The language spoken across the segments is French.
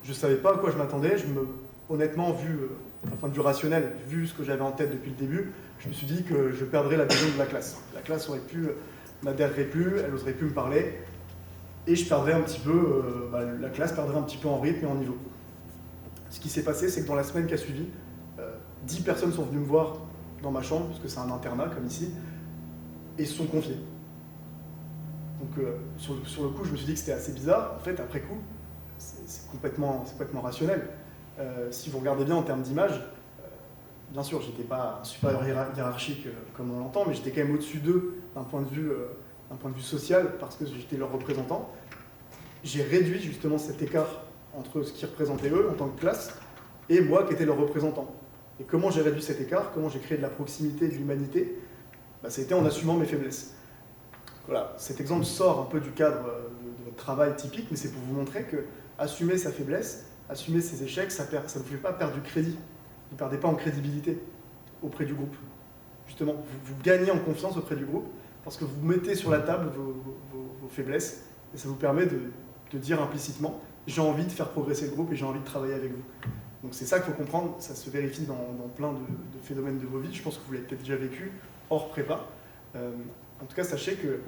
je ne savais pas à quoi je m'attendais. Honnêtement, d'un point de vue rationnel, vu ce que j'avais en tête depuis le début, je me suis dit que je perdrais la vision de la classe. La classe m'adhérerait plus, elle n'oserait plus me parler, et je perdrais un petit peu, la classe perdrait un petit peu en rythme et en niveau. Ce qui s'est passé, c'est que dans la semaine qui a suivi, 10 personnes sont venues me voir dans ma chambre, parce que c'est un internat comme ici, et se sont confiées. Donc sur le coup, je me suis dit que c'était assez bizarre. En fait, après coup, c'est complètement rationnel. Si vous regardez bien en termes d'image, bien sûr, j'étais pas un supérieur hiérarchique comme on l'entend, mais j'étais quand même au-dessus d'eux d'un point de vue social, parce que j'étais leur représentant. J'ai réduit justement cet écart entre ce qu'ils représentaient eux en tant que classe et moi qui étais leur représentant. Et comment j'ai réduit cet écart, comment j'ai créé de la proximité et de l'humanité, ça a été en assumant mes faiblesses. Voilà, cet exemple sort un peu du cadre de votre travail typique, mais c'est pour vous montrer que assumer sa faiblesse, assumer ses échecs, ça ne vous fait pas perdre du crédit. Vous ne perdez pas en crédibilité auprès du groupe. Justement, vous gagnez en confiance auprès du groupe parce que vous mettez sur la table vos faiblesses et ça vous permet de dire implicitement « j'ai envie de faire progresser le groupe et j'ai envie de travailler avec vous ». Donc c'est ça qu'il faut comprendre, ça se vérifie dans plein de phénomènes de vos vies. Je pense que vous l'avez peut-être déjà vécu hors prépa. En tout cas, sachez que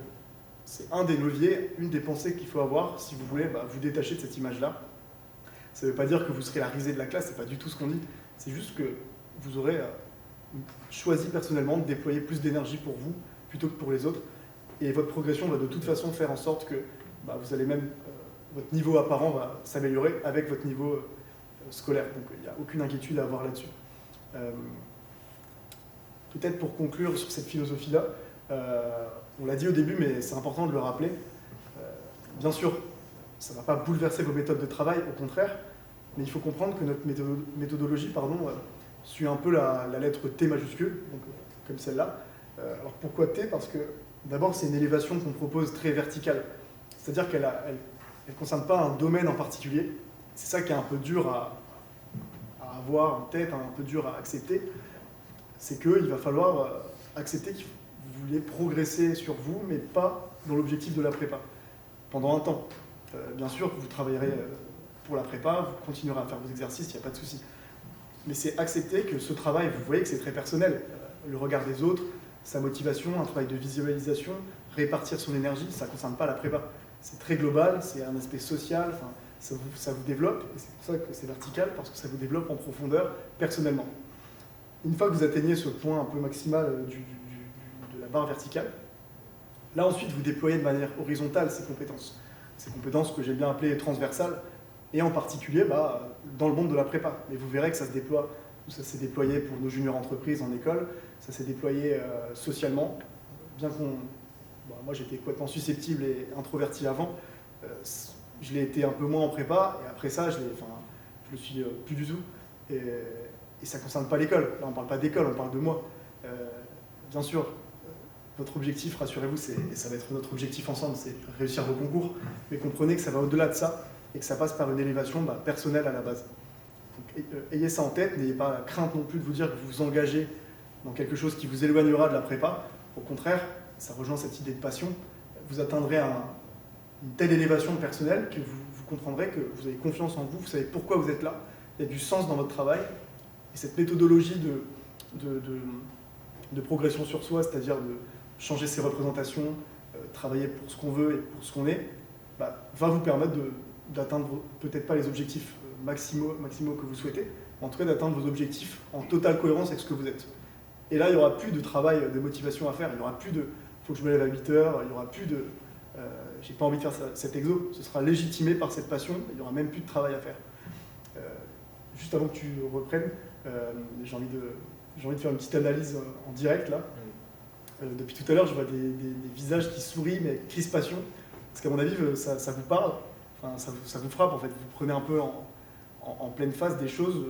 c'est un des leviers, une des pensées qu'il faut avoir si vous voulez vous détacher de cette image-là. Ça ne veut pas dire que vous serez la risée de la classe, c'est pas du tout ce qu'on dit. C'est juste que vous aurez choisi personnellement de déployer plus d'énergie pour vous plutôt que pour les autres. Et votre progression va de toute façon faire en sorte que vous allez même, votre niveau apparent va s'améliorer avec votre niveau scolaire. Donc il n'y a aucune inquiétude à avoir là-dessus. Peut-être pour conclure sur cette philosophie-là, on l'a dit au début, mais c'est important de le rappeler. Bien sûr, ça ne va pas bouleverser vos méthodes de travail, au contraire, mais il faut comprendre que notre méthodologie suit un peu la lettre T majuscule, donc, comme celle-là. Alors pourquoi T? Parce que d'abord, c'est une élévation qu'on propose très verticale. C'est-à-dire qu'elle ne concerne pas un domaine en particulier. C'est ça qui est un peu dur à avoir en tête, un peu dur à accepter. C'est qu'il va falloir accepter que vous voulez progresser sur vous, mais pas dans l'objectif de la prépa, pendant un temps. Bien sûr, vous travaillerez pour la prépa, vous continuerez à faire vos exercices, il n'y a pas de souci. Mais c'est accepter que ce travail, vous voyez que c'est très personnel. Le regard des autres, sa motivation, un travail de visualisation, répartir son énergie, ça ne concerne pas la prépa. C'est très global, c'est un aspect social, ça vous développe, et c'est pour ça que c'est vertical, parce que ça vous développe en profondeur, personnellement. Une fois que vous atteignez ce point un peu maximal de la barre verticale, là ensuite vous déployez de manière horizontale ces compétences que j'ai bien appelées transversales, et en particulier dans le monde de la prépa. Mais vous verrez que ça s'est déployé pour nos juniors entreprises en école, ça s'est déployé socialement, bien moi j'étais complètement susceptible et introverti avant, je l'ai été un peu moins en prépa, et après ça je le suis plus du tout. Et ça ne concerne pas l'école. Là, on ne parle pas d'école, on parle de moi. Bien sûr, votre objectif, rassurez-vous, et ça va être notre objectif ensemble, c'est réussir vos concours. Mais comprenez que ça va au-delà de ça et que ça passe par une élévation personnelle à la base. Donc, ayez ça en tête, n'ayez pas la crainte non plus de vous dire que vous vous engagez dans quelque chose qui vous éloignera de la prépa. Au contraire, ça rejoint cette idée de passion. Vous atteindrez une telle élévation personnelle que vous comprendrez que vous avez confiance en vous, vous savez pourquoi vous êtes là, il y a du sens dans votre travail. Et cette méthodologie de progression sur soi, c'est-à-dire de changer ses représentations, travailler pour ce qu'on veut et pour ce qu'on est, va vous permettre d'atteindre peut-être pas les objectifs maximaux que vous souhaitez, mais en tout cas d'atteindre vos objectifs en totale cohérence avec ce que vous êtes. Et là, il n'y aura plus de travail de motivation à faire, il n'y aura plus de « faut que je me lève à 8 heures », il n'y aura plus de « j'ai pas envie de faire cet exo », ce sera légitimé par cette passion, il n'y aura même plus de travail à faire. Juste avant que tu reprennes, j'ai envie de faire une petite analyse en direct là. Depuis tout à l'heure, je vois des visages qui sourient, mais avec crispation. Parce qu'à mon avis, ça vous parle, ça vous frappe en fait. Vous prenez un peu en pleine face des choses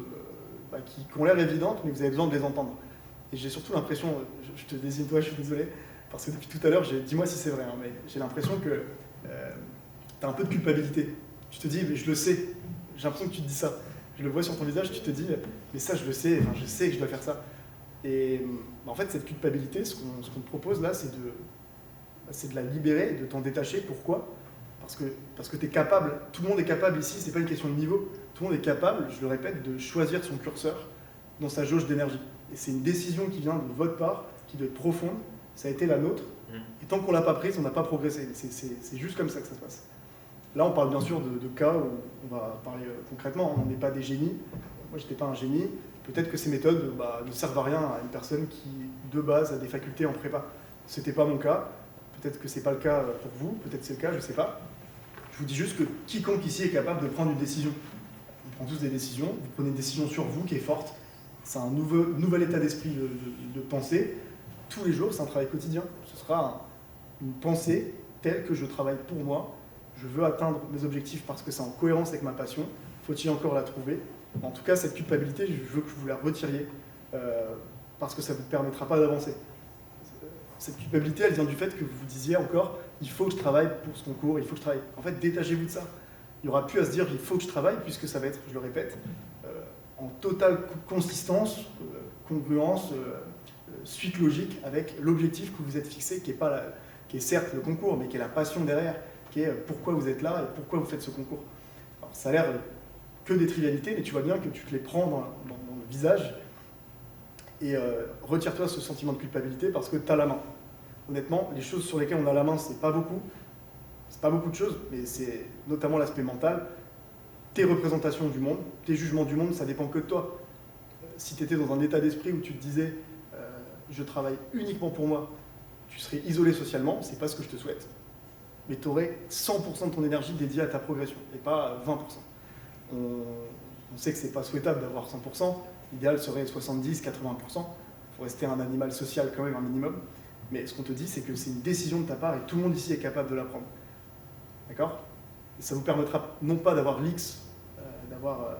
qui ont l'air évidentes, mais vous avez besoin de les entendre. Et j'ai surtout l'impression, je te désigne toi, je suis désolé, parce que depuis tout à l'heure, dis-moi si c'est vrai, mais j'ai l'impression que tu as un peu de culpabilité. Tu te dis, mais je le sais, j'ai l'impression que tu te dis ça. Je le vois sur ton visage, tu te dis, mais ça je le sais, je sais que je dois faire ça. Et en fait, cette culpabilité, ce qu'on te propose là, c'est de la libérer, de t'en détacher. Pourquoi? parce que tu es capable, tout le monde est capable ici, c'est pas une question de niveau, tout le monde est capable, je le répète, de choisir son curseur dans sa jauge d'énergie. Et c'est une décision qui vient de votre part, qui doit être profonde, ça a été la nôtre, et tant qu'on l'a pas prise, on n'a pas progressé. C'est juste comme ça que ça se passe. Là, on parle bien sûr de cas où on va parler concrètement, on n'est pas des génies, moi j'étais pas un génie, peut-être que ces méthodes ne servent à rien à une personne qui, de base, a des facultés en prépa. C'était pas mon cas, peut-être que c'est pas le cas pour vous, peut-être c'est le cas, je sais pas. Je vous dis juste que quiconque ici est capable de prendre une décision. On prend tous des décisions, vous prenez une décision sur vous qui est forte, c'est un nouvel état d'esprit de pensée. Tous les jours, c'est un travail quotidien. Ce sera une pensée telle que je travaille pour moi, je veux atteindre mes objectifs parce que c'est en cohérence avec ma passion, faut-il encore la trouver. En tout cas, cette culpabilité, je veux que vous la retiriez parce que ça ne vous permettra pas d'avancer. Cette culpabilité, elle vient du fait que vous vous disiez encore il faut que je travaille pour ce concours, il faut que je travaille. En fait, détachez-vous de ça. Il n'y aura plus à se dire il faut que je travaille, puisque ça va être, je le répète, en totale consistance, congruence, suite logique avec l'objectif que vous êtes fixé, qui est certes le concours, mais qui est la passion derrière, qui est pourquoi vous êtes là et pourquoi vous faites ce concours. Alors, ça a l'air que des trivialités, mais tu vois bien que tu te les prends dans le visage et retire-toi ce sentiment de culpabilité parce que tu as la main. Honnêtement, les choses sur lesquelles on a la main, c'est pas beaucoup de choses, mais c'est notamment l'aspect mental. Tes représentations du monde, tes jugements du monde, ça dépend que de toi. Si tu étais dans un état d'esprit où tu te disais je travaille uniquement pour moi, tu serais isolé socialement, c'est pas ce que je te souhaite. Mais tu aurais 100% de ton énergie dédiée à ta progression, et pas 20%. On sait que c'est pas souhaitable d'avoir 100%, l'idéal serait 70-80%. Il faut rester un animal social quand même, un minimum. Mais ce qu'on te dit, c'est que c'est une décision de ta part et tout le monde ici est capable de la prendre. D'accord ? Et ça vous permettra non pas d'avoir l'X, d'avoir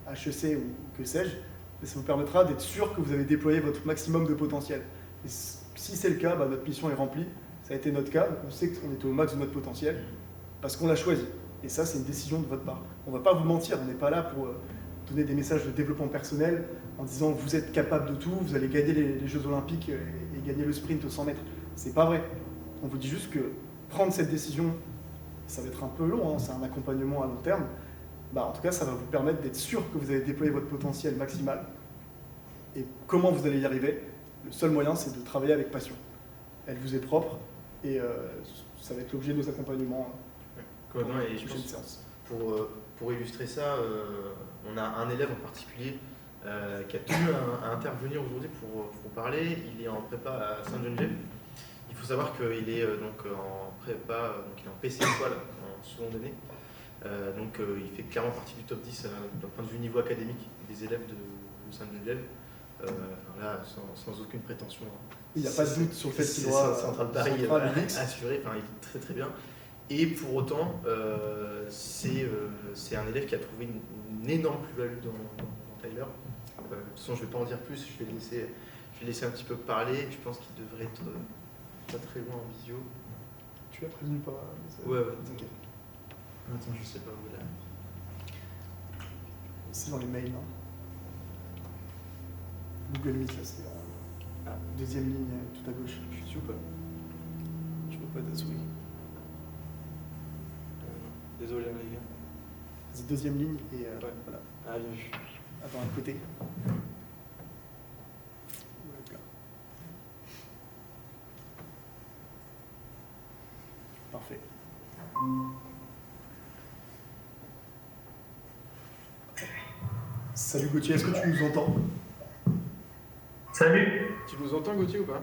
HEC ou que sais-je, mais ça vous permettra d'être sûr que vous avez déployé votre maximum de potentiel. Et si c'est le cas, notre mission est remplie. Ça a été notre cas, on sait qu'on était au max de notre potentiel parce qu'on l'a choisi. Et ça, c'est une décision de votre part. On ne va pas vous mentir, on n'est pas là pour donner des messages de développement personnel en disant vous êtes capable de tout, vous allez gagner les Jeux Olympiques et gagner le sprint aux 100 mètres. C'est pas vrai. On vous dit juste que prendre cette décision, ça va être un peu long, c'est un accompagnement à long terme. En tout cas, ça va vous permettre d'être sûr que vous avez déployé votre potentiel maximal. Et comment vous allez y arriver ? Le seul moyen, c'est de travailler avec passion. Elle vous est propre et ça va être l'objet de nos accompagnements et je pense séance. Pour illustrer ça, on a un élève en particulier qui a tenu à intervenir aujourd'hui pour parler. Il est en prépa à Sainte-Geneviève. Il faut savoir qu'il est en prépa, donc il est en PC étoile en seconde année. Il fait clairement partie du top 10 d'un point de vue niveau académique des élèves de Sainte-Geneviève. Là, sans aucune prétention. Il n'y a pas de doute sur le fait qu'il doit Central Paris assuré, il est très très bien. Et pour autant, c'est un élève qui a trouvé une énorme plus-value dans Tyler. De toute façon, je ne vais pas en dire plus, je vais le laisser un petit peu parler. Je pense qu'il devrait être pas très loin en visio. Tu l'as prévenu pas? Ouais. Okay. Attends, je sais pas où là. C'est dans les mails, non? Google Meet, là, c'est deuxième ligne tout à gauche. Je suis dessus ou pas? Je vois pas ta souris. Désolé les gars. C'est deuxième ligne et ouais. Voilà. Ah, bien vu. Attends, à côté. Parfait. Salut Gauthier, est-ce que tu nous entends? Salut. Tu nous entends Gauthier ou pas?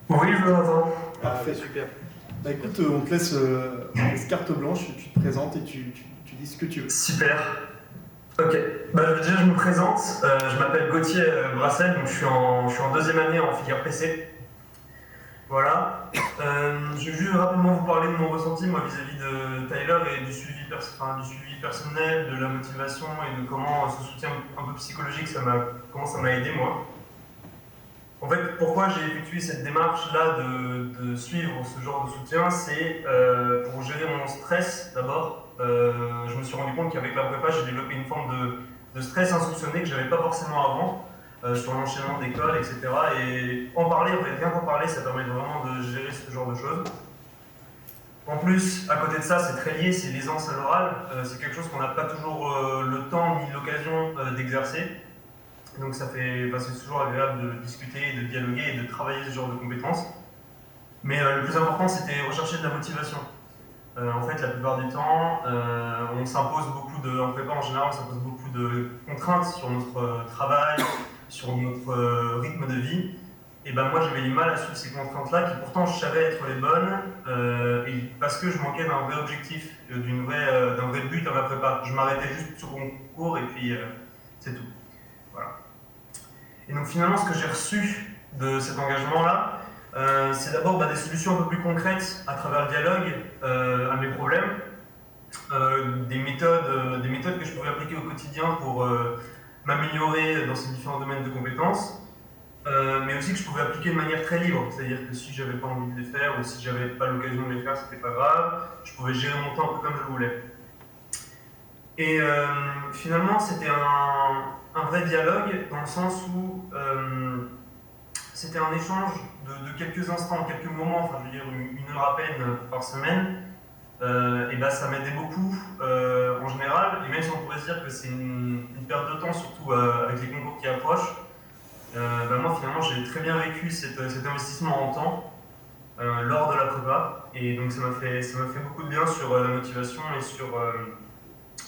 Oui, je vous entends. Parfait, super. Écoute, on te laisse carte blanche, tu te présentes et tu dis ce que tu veux. Super. Ok, déjà je me présente, je m'appelle Gauthier Brassel, donc je suis en deuxième année en filière PC. Voilà. Je vais juste rapidement vous parler de mon ressenti moi vis-à-vis de Tyler et du suivi personnel, de la motivation et de comment ce soutien un peu psychologique, comment ça m'a aidé moi. En fait, pourquoi j'ai effectué cette démarche-là de suivre ce genre de soutien, c'est pour gérer mon stress d'abord. Je me suis rendu compte qu'avec la prépa, j'ai développé une forme de stress insoupçonné que je n'avais pas forcément avant, sur l'enchaînement d'école, etc. Et en fait, rien qu'en parler, ça permet vraiment de gérer ce genre de choses. En plus, à côté de ça, c'est très lié, c'est l'aisance à l'oral. C'est quelque chose qu'on n'a pas toujours le temps ni l'occasion d'exercer. Donc c'est toujours agréable de discuter, de dialoguer et de travailler ce genre de compétences. Mais le plus important, c'était rechercher de la motivation. En fait, la plupart du temps, on s'impose en prépa en général, on s'impose beaucoup de contraintes sur notre travail, sur notre rythme de vie. Et ben moi, j'avais du mal à suivre ces contraintes-là, qui pourtant je savais être les bonnes, parce que je manquais d'un vrai objectif, d'un vrai but dans la prépa. Je m'arrêtais juste sur mon cours et puis c'est tout. Voilà. Et donc finalement, ce que j'ai reçu de cet engagement-là, c'est d'abord des solutions un peu plus concrètes à travers le dialogue à mes problèmes, des méthodes que je pouvais appliquer au quotidien pour m'améliorer dans ces différents domaines de compétences, mais aussi que je pouvais appliquer de manière très libre, c'est-à-dire que si j'avais pas envie de les faire ou si j'avais pas l'occasion de les faire, c'était pas grave, je pouvais gérer mon temps un peu comme je voulais. Et finalement, c'était un vrai dialogue dans le sens où c'était un échange de quelques instants, quelques moments, enfin je veux dire une heure à peine par semaine, et ça m'aidait beaucoup en général, et même si on pourrait se dire que c'est une perte de temps, surtout avec les concours qui approchent, moi finalement j'ai très bien vécu cet investissement en temps lors de la prépa, et donc ça m'a fait beaucoup de bien sur la motivation et sur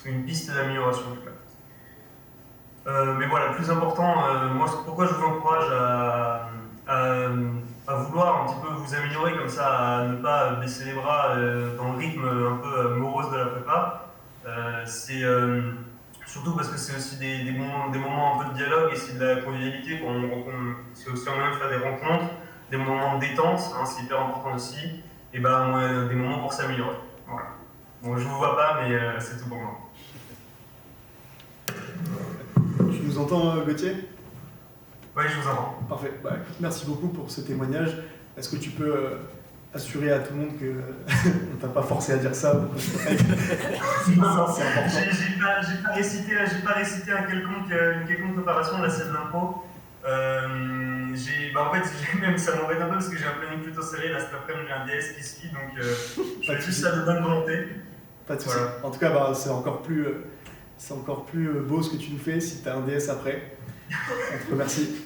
une piste d'amélioration en tout cas. Mais voilà, le plus important, moi pourquoi je vous encourage à vouloir un petit peu vous améliorer comme ça, à ne pas baisser les bras dans le rythme un peu morose de la prépa, c'est surtout parce que c'est aussi des moments un peu de dialogue et c'est de la convivialité, c'est aussi un moyen de faire des rencontres, des moments de détente, hein, c'est hyper important aussi, et des moments pour s'améliorer. Voilà. Bon, je vous vois pas, mais c'est tout pour moi. Tu nous entends, Gauthier ? Oui, je vous entends. Parfait. Écoute, merci beaucoup pour ce témoignage. Est-ce que tu peux assurer à tout le monde qu'on ne t'a pas forcé à dire ça ou c'est important. J'ai pas récité une quelconque préparation de la scène d'impro. En fait, ça m'embête un peu parce que j'ai un planning plutôt serré. Là, cet après-midi, j'ai un DS qui suit, donc je fais juste ça de bonne volonté. Pas de soucis. Voilà. En tout cas, c'est encore plus beau ce que tu nous fais si tu as un DS après. On te remercie.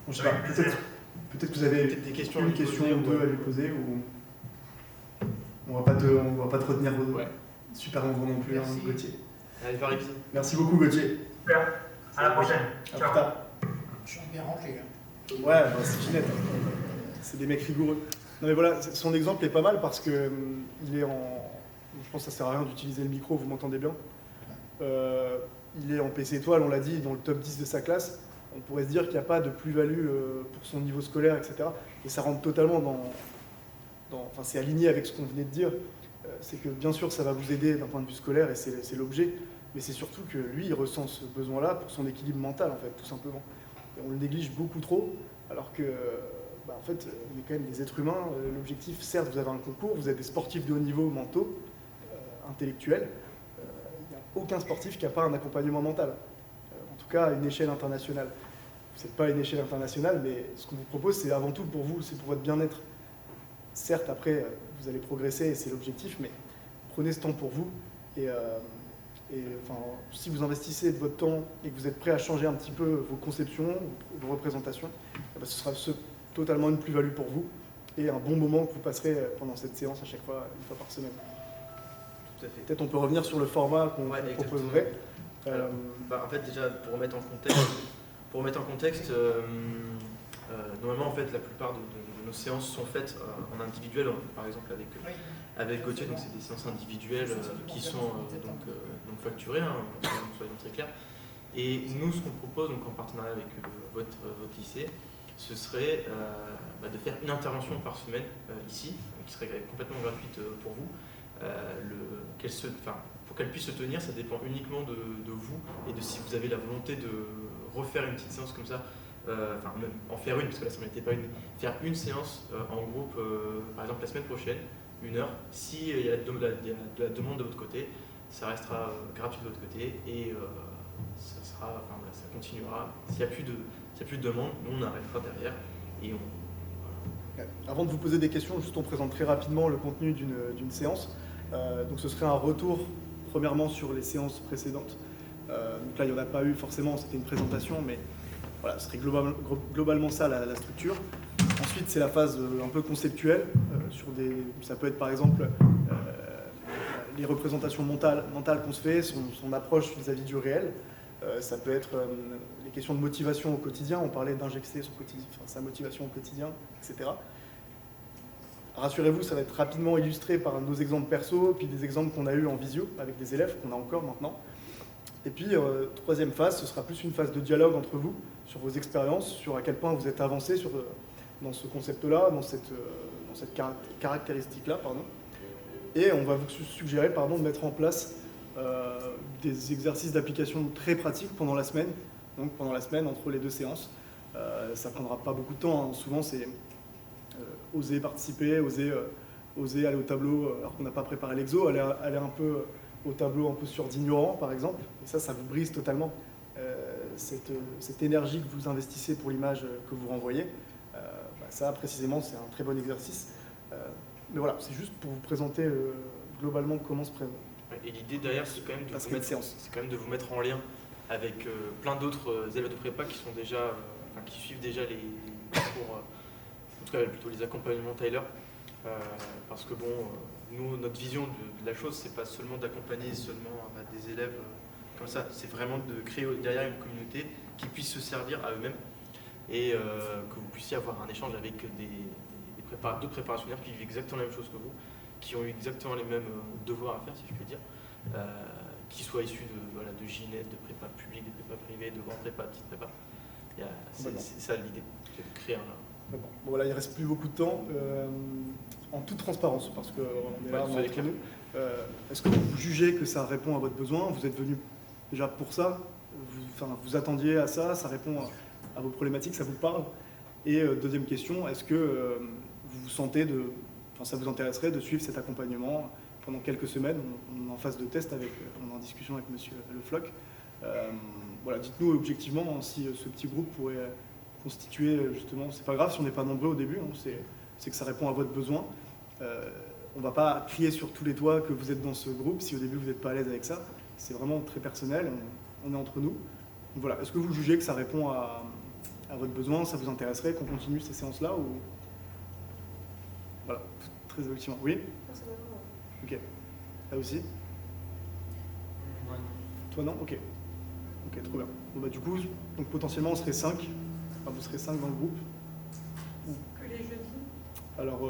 Bon, je sais pas, peut-être que vous avez des questions une question ou deux à lui poser ou on va pas te retenir super longtemps non plus, hein, Gauthier. Allez, par ici. Merci beaucoup, Gauthier. Super. À la prochaine. À Ciao. plus tard. Je suis bien rangé. Hein. Ouais, c'est Ginette. C'est des mecs rigoureux. Non mais voilà, son exemple est pas mal parce que il est en... Je pense que ça sert à rien d'utiliser le micro, vous m'entendez bien. Il est en PC étoile, on l'a dit, dans le top 10 de sa classe. On pourrait se dire qu'il n'y a pas de plus-value pour son niveau scolaire, etc. Et ça rentre totalement enfin, c'est aligné avec ce qu'on venait de dire. C'est que bien sûr, ça va vous aider d'un point de vue scolaire et c'est l'objet. Mais c'est surtout que lui, il ressent ce besoin-là pour son équilibre mental, en fait, tout simplement. Et on le néglige beaucoup trop, alors que, en fait, on est quand même des êtres humains. L'objectif, certes, vous avez un concours, vous êtes des sportifs de haut niveau mentaux, intellectuels. Il n'y a aucun sportif qui n'a pas un accompagnement mental. En tout cas, à une échelle internationale. Vous n'êtes pas à une échelle internationale, mais ce qu'on vous propose, c'est avant tout pour vous, c'est pour votre bien-être. Certes, après, vous allez progresser et c'est l'objectif, mais prenez ce temps pour vous. Si vous investissez de votre temps et que vous êtes prêt à changer un petit peu vos conceptions, vos représentations, ce sera totalement une plus-value pour vous et un bon moment que vous passerez pendant cette séance à chaque fois, une fois par semaine. Tout à fait. Peut-être on peut revenir sur le format qu'on proposerait. Alors, en fait, déjà, pour remettre en contexte, normalement, en fait, la plupart de nos séances sont faites en individuel, par exemple avec Gauthier, donc c'est des séances individuelles qui sont donc facturées, soyons très clairs. Et nous, ce qu'on propose, donc en partenariat avec votre pour ce serait de faire une intervention par semaine ici, qui serait complètement gratuite pour vous. Pour qu'elle puisse se tenir, ça dépend uniquement de vous et de si vous avez la volonté de refaire une petite séance comme ça, même en faire une, parce que là ça n'en était pas une, faire une séance en groupe, par exemple la semaine prochaine, 1 heure. S'il y a de la demande de votre côté, ça restera gratuit de votre côté et ça continuera. S'il n'y a plus de demande, nous on arrêtera derrière et Avant de vous poser des questions, juste on présente très rapidement le contenu d'une séance. Donc ce serait un retour, premièrement, sur les séances précédentes. Donc là, il n'y en a pas eu forcément, c'était une présentation, mais voilà, ce serait globalement ça la structure. Ensuite, c'est la phase un peu conceptuelle. Ça peut être par exemple les représentations mentales qu'on se fait, son approche vis-à-vis du réel. Ça peut être les questions de motivation au quotidien. On parlait d'injecter sa motivation au quotidien, etc. Rassurez-vous, ça va être rapidement illustré par nos exemples perso, puis des exemples qu'on a eus en visio avec des élèves qu'on a encore maintenant. Et puis, troisième phase, ce sera plus une phase de dialogue entre vous, sur vos expériences, sur à quel point vous êtes avancé dans ce concept-là, dans cette caractéristique-là, pardon. Et on va vous suggérer, de mettre en place des exercices d'application très pratiques pendant la semaine, donc pendant la semaine entre les deux séances. Ça ne prendra pas beaucoup de temps, hein. Souvent c'est oser participer, oser aller au tableau alors qu'on n'a pas préparé l'exo, aller un peu au tableau un peu sur d'ignorant par exemple, et ça vous brise totalement cette énergie que vous investissez pour l'image que vous renvoyez. Ça précisément c'est un très bon exercice. Mais voilà, c'est juste pour vous présenter globalement comment se présente. Et l'idée derrière, c'est quand même de vous mettre en lien avec plein d'autres élèves de prépa qui sont déjà, qui suivent déjà les cours, en tout cas plutôt les accompagnements Tyler, parce que nous, notre vision de la chose, c'est pas seulement d'accompagner des élèves comme ça, c'est vraiment de créer derrière une communauté qui puisse se servir à eux-mêmes et que vous puissiez avoir un échange avec d'autres préparationnaires qui vivent exactement la même chose que vous, qui ont eu exactement les mêmes devoirs à faire, si je puis dire, qui soient issus de GINES, de prépa publique, de prépa privée, de grande prépa, de petite prépa. C'est ça l'idée, c'est de créer un... Bon, voilà, il ne reste plus beaucoup de temps. En toute transparence, parce qu'on est là entre nous, est-ce que vous jugez que ça répond à votre besoin? Vous êtes venu déjà pour ça, vous attendiez à ça, ça répond à vos problématiques, ça vous parle? Et deuxième question, est-ce que vous vous sentez ça vous intéresserait de suivre cet accompagnement pendant quelques semaines? On est en phase de test, on est en discussion avec monsieur Le Floch. Voilà, dites-nous objectivement si ce petit groupe pourrait constituer justement, c'est pas grave si on n'est pas nombreux au début, hein, c'est que ça répond à votre besoin. On ne va pas crier sur tous les toits que vous êtes dans ce groupe si au début vous n'êtes pas à l'aise avec ça. C'est vraiment très personnel, on est entre nous. Donc voilà, est-ce que vous jugez que ça répond à votre besoin, ça vous intéresserait qu'on continue ces séances-là ou... Voilà, très objectivement. Oui? Personnellement, ok. Là aussi? Ouais. Toi non? Ok. Ok, trop bien. Bon, du coup, donc, potentiellement on serait 5. Vous serez 5 dans le groupe. que les jeudis. Alors,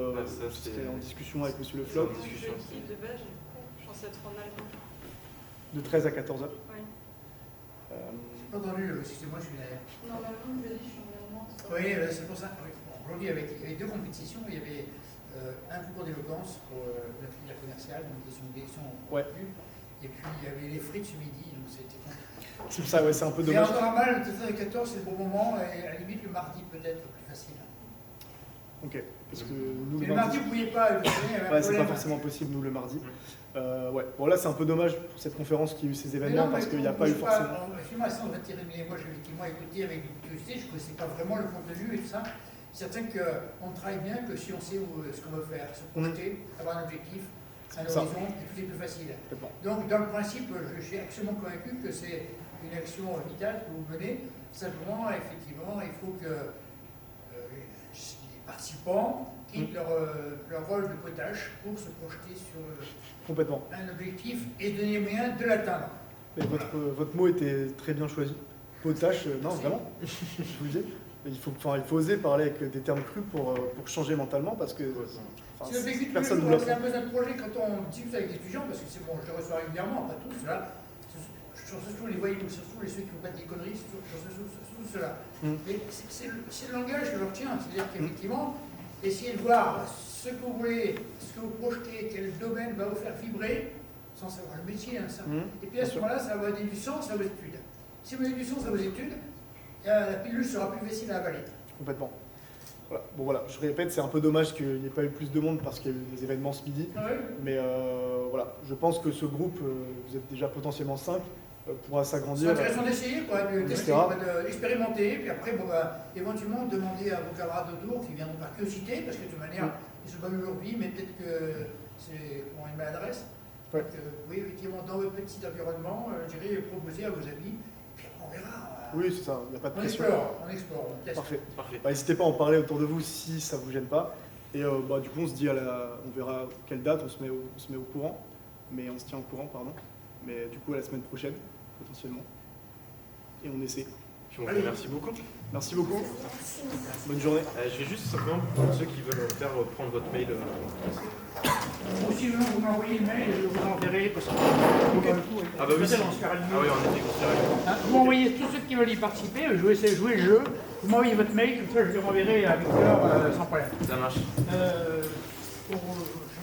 c'était en discussion avec monsieur Le Floch. Les jeudis de base, j'ai cours, je pense être en allemand. De 13 à 14h. Oui. J'ai pas entendu, excusez-moi, je suis derrière. Normalement, jeudi, je suis en allemand. Oui, c'est pour ça. Oui. Bon, aujourd'hui, il y avait deux compétitions. Il y avait un concours d'éloquence pour la filière commerciale, donc des questions Ouais. et puis il y avait les frites ce midi, donc c'était compliqué. C'est pour ça, ouais, c'est un peu Mais dommage. encore mal, le 13 et 14, c'est le bon moment, et à la limite, le mardi peut-être plus facile. Ok, parce que nous Mais le mardi, vous ne pouviez pas, vous savez, il y avait un ouais, c'est pas problème. forcément possible, nous, le mardi. Ouais, bon, là, c'est un peu dommage pour cette conférence qui a eu ces événements, parce qu'il n'y a pas eu forcément. Effectivement, sans retirer, mais moi, j'ai effectivement écouté avec une curiosité, je ne connaissais pas vraiment le contenu et tout ça. C'est certain qu'on travaille bien que si on sait ce qu'on veut faire, se projeter, avoir un objectif, un horizon, et tout est plus facile. Donc, dans le principe, je suis absolument convaincu que c'est une action vitale que vous menez. Simplement, effectivement, il faut que les participants quittent leur rôle de potache pour se projeter sur Complètement. un objectif et donner moyen de l'atteindre. Et votre mot était très bien choisi. Potache, non, vraiment, je vous le dis. Il faut oser parler avec des termes crus pour changer mentalement, parce que C'est le vécu de tous les personne ne jours. l'apprend. C'est un peu un projet quand on discute avec des étudiants, parce que c'est bon, je les reçois régulièrement, pas tous, là. Surtout les voyous, surtout les ceux qui font pas des conneries, surtout ceux-là. Mais c'est le langage que je retiens, c'est-à-dire qu'effectivement, essayez de voir ce que vous voulez, ce que vous projetez, quel domaine va vous faire vibrer, sans savoir le métier, hein, ça. Et puis à ce moment-là, ça va donner du sens à vos études. Si vous donnez du sens à vos études, la pilule sera plus facile à avaler. Complètement. Voilà. Bon voilà, je répète, c'est un peu dommage qu'il n'y ait pas eu plus de monde parce qu'il y a eu des événements ce midi. Ouais. Mais voilà, je pense que ce groupe, vous êtes déjà potentiellement 5. pourra C'est s'agrandir. intéressant d'essayer, quoi, de tester, etc. quoi, d'expérimenter, puis après, bon, bah, éventuellement demander à vos camarades autour qui viendront par curiosité, parce que de toute manière, ils sont pas venus aujourd'hui, mais peut-être que c'est pour une maladresse. Ouais. Donc, oui, effectivement, dans votre petit environnement, je dirais proposer à vos amis, puis après, on verra. Oui, c'est ça, il n'y a pas de On pression. explore, on teste. Parfait. Parfait. Bah, n'hésitez pas à en parler autour de vous si ça vous gêne pas. Et bah, du coup, on se dit on verra quelle date, on se met au courant. Mais on se tient au courant, pardon. Mais du coup, à la semaine prochaine, potentiellement. Et on essaie. Puis on vous remercie beaucoup. Merci beaucoup. Bonne journée. Je vais juste simplement, pour ceux qui veulent faire prendre votre mail. Ou sinon, vous m'envoyez le mail, je vous enverrai, parce que Ah bah oui, peut-être si. on se fera le Ah oui, en effet, considérablement. Hein, vous m'envoyez tous ceux qui veulent y participer, je vais essayer de jouer le jeu. Vous m'envoyez votre mail, comme ça je le renverrai à Victor sans problème. Ça marche. Je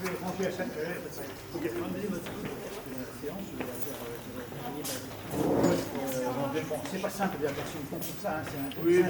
vais rentrer à 7 c'est pas simple, bien, parce qu'une con comme ça, hein, c'est un Oui,